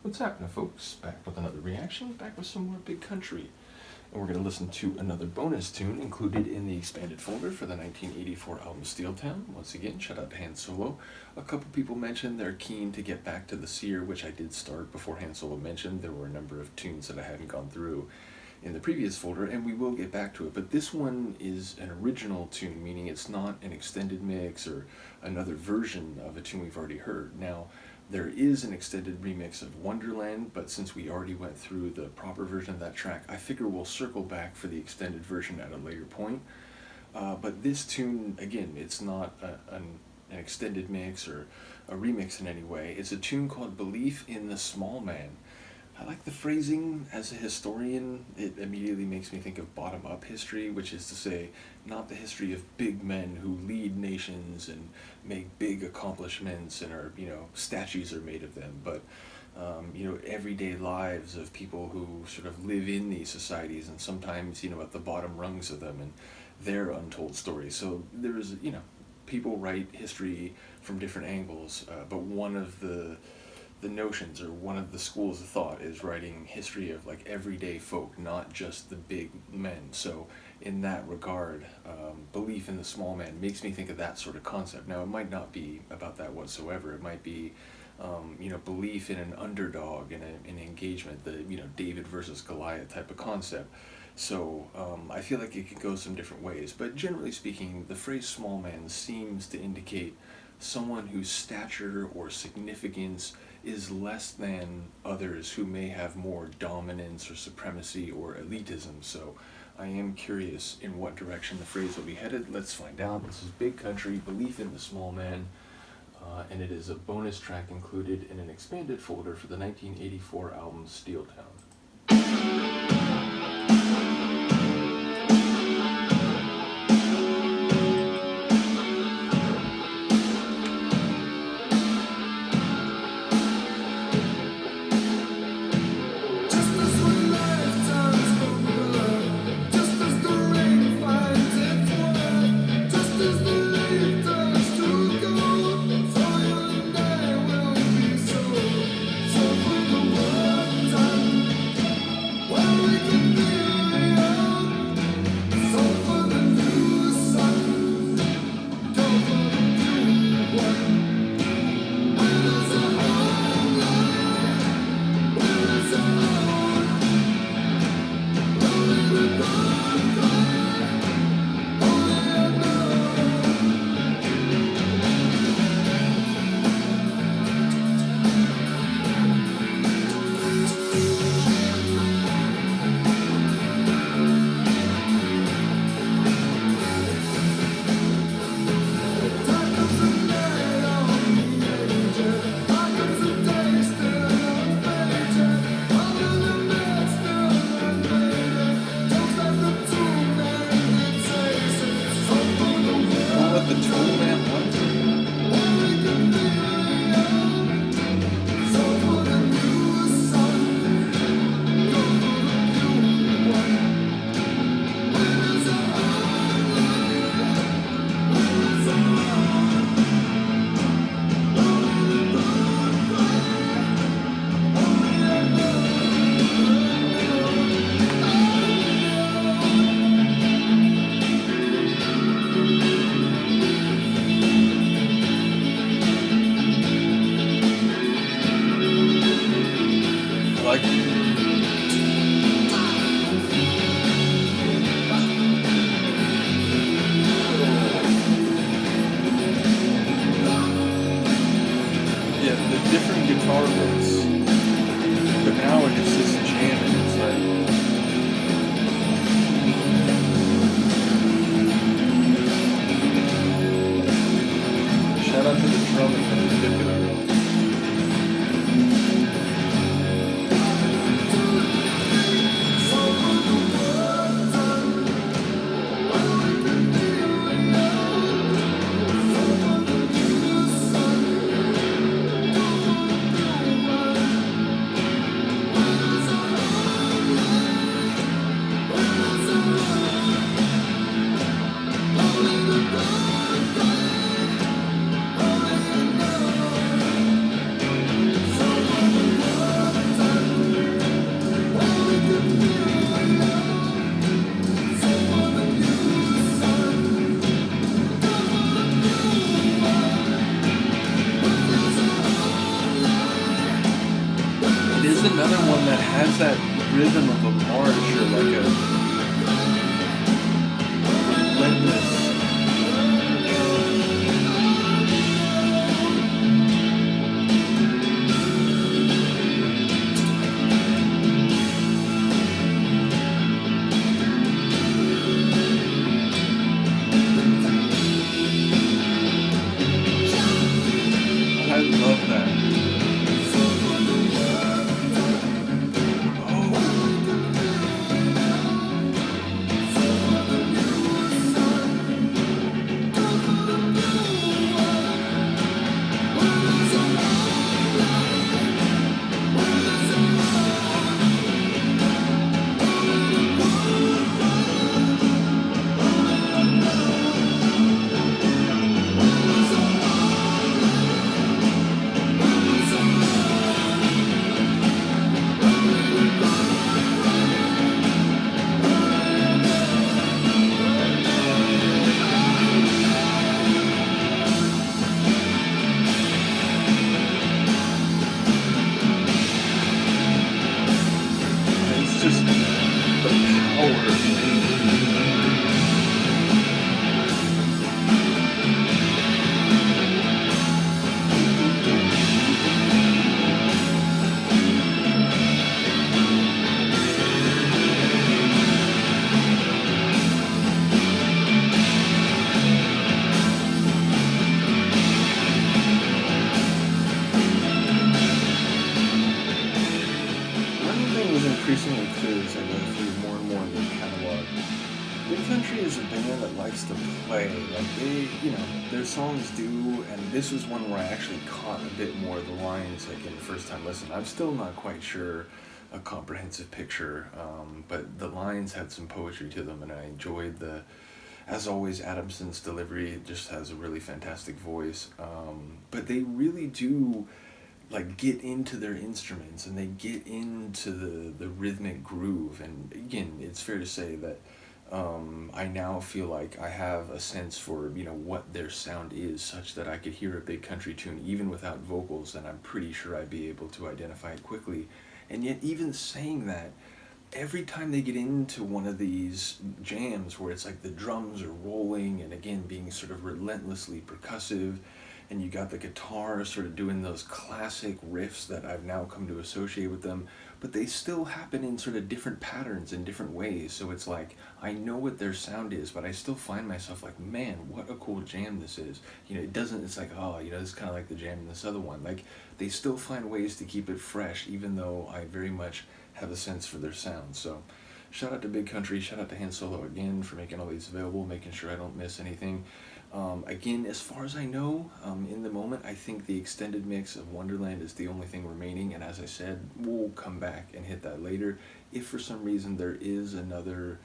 What's happening, folks? Back with another reaction, back with some more Big Country. And we're going to listen to another bonus tune included in the expanded folder for the 1984 album Steeltown. Once again, shout out to Han Solo. A couple people mentioned they're keen to get back to the Seer, which I did start before Han Solo mentioned. There were a number of tunes that I hadn't gone through in the previous folder, and we will get back to it. But this one is an original tune, meaning it's not an extended mix or another version of a tune we've already heard. Now, there is an extended remix of Wonderland, but since we already went through the proper version of that track, I figure we'll circle back for the extended version at a later point. But this tune, again, it's not an extended mix or a remix in any way. It's a tune called Belief in the Small Man. I like the phrasing. As a historian, it immediately makes me think of bottom-up history, which is to say, not the history of big men who lead nations and make big accomplishments and are, statues are made of them, but, everyday lives of people who sort of live in these societies and sometimes, at the bottom rungs of them and their untold stories. So there's, people write history from different angles, but one of the notions or one of the schools of thought is writing history of like everyday folk, not just the big men. So in that regard, Belief in the Small Man makes me think of that sort of concept. Now, it might not be about that whatsoever. It might be belief in an underdog and an engagement, the David versus Goliath type of concept. So I feel like it could go some different ways, but generally speaking, the phrase small man seems to indicate someone whose stature or significance is less than others who may have more dominance or supremacy or elitism. So I am curious in what direction the phrase will be headed. Let's find out. This is Big Country, Belief in the Small Man, and it is a bonus track included in an expanded folder for the 1984 album Steeltown. Different guitar licks, but now it's just jamming. It's like, shout out to the drumming in particular. is another one that has that rhythm of a march or like a relentless. I love that. It's just the power. One thing was increasingly clear as I go through more and more of their catalog. Big Country is a band that likes to play. Like their songs do, and this was one where I actually caught a bit more of the lines like in the first time listen. I'm still not quite sure a comprehensive picture, but the lines had some poetry to them, and I enjoyed as always, Adamson's delivery just has a really fantastic voice. But they really do like get into their instruments and they get into the rhythmic groove. And again, it's fair to say that I now feel like I have a sense for what their sound is, such that I could hear a Big Country tune even without vocals, and I'm pretty sure I'd be able to identify it quickly. And yet, even saying that, every time they get into one of these jams where it's like the drums are rolling and again being sort of relentlessly percussive, and you got the guitar sort of doing those classic riffs that I've now come to associate with them, but they still happen in sort of different patterns in different ways. So it's like, I know what their sound is, but I still find myself like, man, what a cool jam this is. It's like, oh, it's kind of like the jam in this other one. Like, they still find ways to keep it fresh, even though I very much have a sense for their sound. So shout out to Big Country, shout out to Han Solo again for making all these available, making sure I don't miss anything. Again, as far as I know, in the moment, I think the extended mix of Wonderland is the only thing remaining, and as I said, we'll come back and hit that later. If for some reason there is another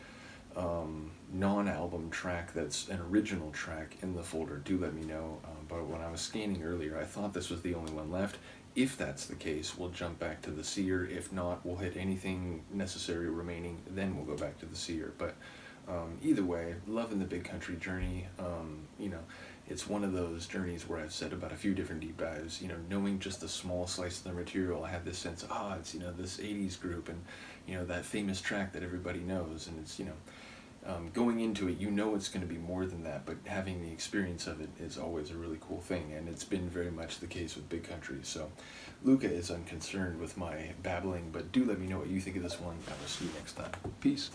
non-album track that's an original track in the folder, do let me know. But when I was scanning earlier, I thought this was the only one left. If that's the case, we'll jump back to the Seer. If not, we'll hit anything necessary remaining, then we'll go back to the Seer. But either way, loving the Big Country journey. It's one of those journeys where I've said about a few different deep dives, knowing just a small slice of the material, I had this sense, it's, this 80s group and, that famous track that everybody knows. And it's, going into it, it's going to be more than that, but having the experience of it is always a really cool thing. And it's been very much the case with Big Country. So Luca is unconcerned with my babbling, but do let me know what you think of this one. I will see you next time. Peace.